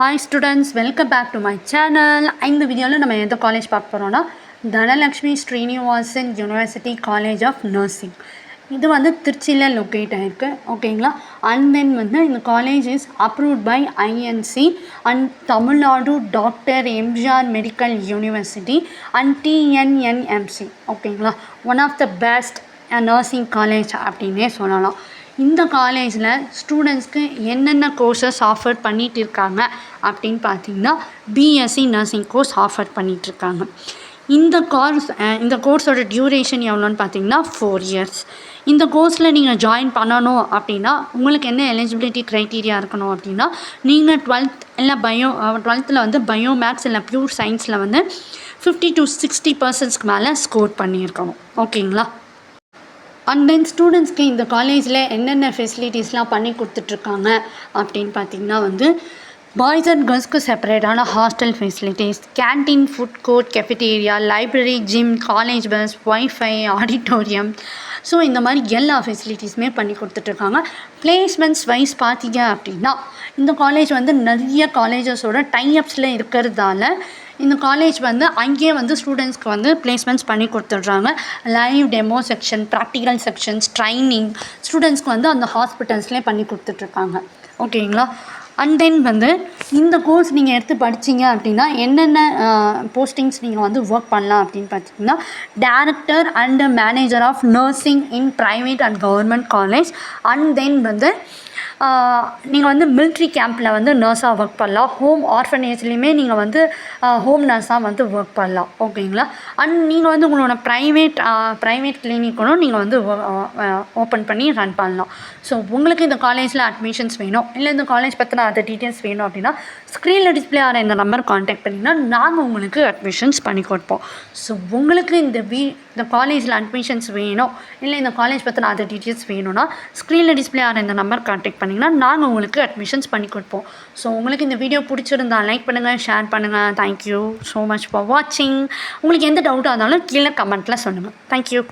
Hi students, welcome back to my channel. இந்த வீடியோவில் நம்ம எந்த காலேஜ் பார்க்க போகிறோம்னா Dhanalakshmi Srinivasan University College of Nursing. இது வந்து திருச்சியில் லொக்கேட் ஆகிருக்கு, ஓகேங்களா. அண்ட் தென் வந்து இந்த college is approved by INC and Tamil Nadu doctor MGR medical university and TNNMC, ஓகேங்களா. One of the best nursing college அப்படின்னே சொல்லலாம். இந்த காலேஜில் ஸ்டூடெண்ட்ஸ்க்கு என்னென்ன கோர்சஸ் ஆஃபர் பண்ணிகிட்டு இருக்காங்க அப்படின்னு பார்த்தீங்கன்னா பிஎஸ்சி நர்சிங் கோர்ஸ் ஆஃபர் பண்ணிகிட்ருக்காங்க. இந்த கோர்ஸோட டியூரேஷன் எவ்வளோன்னு பார்த்தீங்கன்னா 4 years. இந்த கோர்ஸில் நீங்கள் ஜாயின் பண்ணணும் அப்படின்னா உங்களுக்கு என்ன எலிஜிபிலிட்டி க்ரைட்டீரியா இருக்கணும் அப்படின்னா நீங்கள் 12th இல்லை 12th வந்து பயோ மேக்ஸ் இல்லை ப்யூர் சயின்ஸில் வந்து 50 to 60% மேலே ஸ்கோர் பண்ணியிருக்கணும், ஓகேங்களா. அண்ட் தென் ஸ்டூடெண்ட்ஸ்க்கு இந்த காலேஜில் என்னென்ன ஃபெசிலிட்டிஸ்லாம் பண்ணி கொடுத்துட்ருக்காங்க அப்படின்னு பார்த்திங்கன்னா வந்து பாய்ஸ் அண்ட் கேர்ள்ஸ்க்கு செப்பரேட்டான hostel facilities, canteen, food court, cafeteria, library, gym, college bus, wifi, auditorium, so இந்த மாதிரி எல்லா ஃபெசிலிட்டிஸுமே பண்ணி கொடுத்துட்ருக்காங்க. பிளேஸ்மெண்ட்ஸ் வைஸ் பார்த்தீங்க அப்படின்னா இந்த காலேஜ் வந்து நிறைய காலேஜஸோட டைஅப்ஸில் இருக்கிறதால இந்த காலேஜ் வந்து அங்கேயே வந்து ஸ்டூடெண்ட்ஸ்க்கு வந்து பிளேஸ்மெண்ட்ஸ் பண்ணி கொடுத்துட்றாங்க. Live demo section, practical sections, training ஸ்டூடெண்ட்ஸ்க்கு வந்து அந்த ஹாஸ்பிட்டல்ஸ்லேயே பண்ணி கொடுத்துட்ருக்காங்க, ஓகேங்களா. அண்ட் தென் வந்து இந்த கோர்ஸ் நீங்கள் எடுத்து படித்தீங்க அப்படின்னா என்னென்ன போஸ்டிங்ஸ் நீங்கள் வந்து ஒர்க் பண்ணலாம் அப்படின்னு பார்த்தீங்கன்னா director and manager of nursing in private and government college. And then வந்து நீங்கள் வந்து மிலிட்ரி கேம்பில் வந்து நர்ஸாக ஒர்க் பண்ணலாம். ஹோம் ஆர்ஃபனேஜ்லேயுமே நீங்கள் வந்து ஹோம் நர்ஸாக வந்து ஒர்க் பண்ணலாம், ஓகேங்களா. அண்ட் நீங்கள் வந்து உங்களோட ப்ரைவேட் கிளினிக்கும் நீங்கள் வந்து ஓப்பன் பண்ணி ரன் பண்ணலாம். ஸோ உங்களுக்கு இந்த காலேஜில் அட்மிஷன்ஸ் வேணும் இல்லை இந்த காலேஜ் பற்றின அதர் டீட்டெயில்ஸ் வேணும் அப்படின்னா ஸ்க்ரீனில் டிஸ்பிளே ஆகிற இந்த நம்பர் கான்டாக்ட் பண்ணிங்கன்னா நாங்கள் உங்களுக்கு அட்மிஷன்ஸ் பண்ணி கொடுப்போம். ஸோ உங்களுக்கு இந்த காலேஜில் அட்மிஷன்ஸ் வேணும் இல்லை இந்த காலேஜ் பற்றின அதர் டீட்டெயில்ஸ் வேணும்னா ஸ்க்ரீனில் டிஸ்பிளே ஆகிற இந்த நம்பர் கான்டாக்ட் பண்ணிங்கன்னா நாங்கள் உங்களுக்கு அட்மிஷன்ஸ் பண்ணி கொடுப்போம். ஸோ உங்களுக்கு இந்த வீடியோ பிடிச்சிருந்தா லைக் பண்ணுங்கள், ஷேர் பண்ணுங்கள். தேங்க்யூ ஸோ மச் ஃபார் வாட்சிங். உங்களுக்கு எந்த டவுட்டாக இருந்தாலும் கீழே கமெண்ட்டில் சொல்லுங்கள். தேங்க்யூ.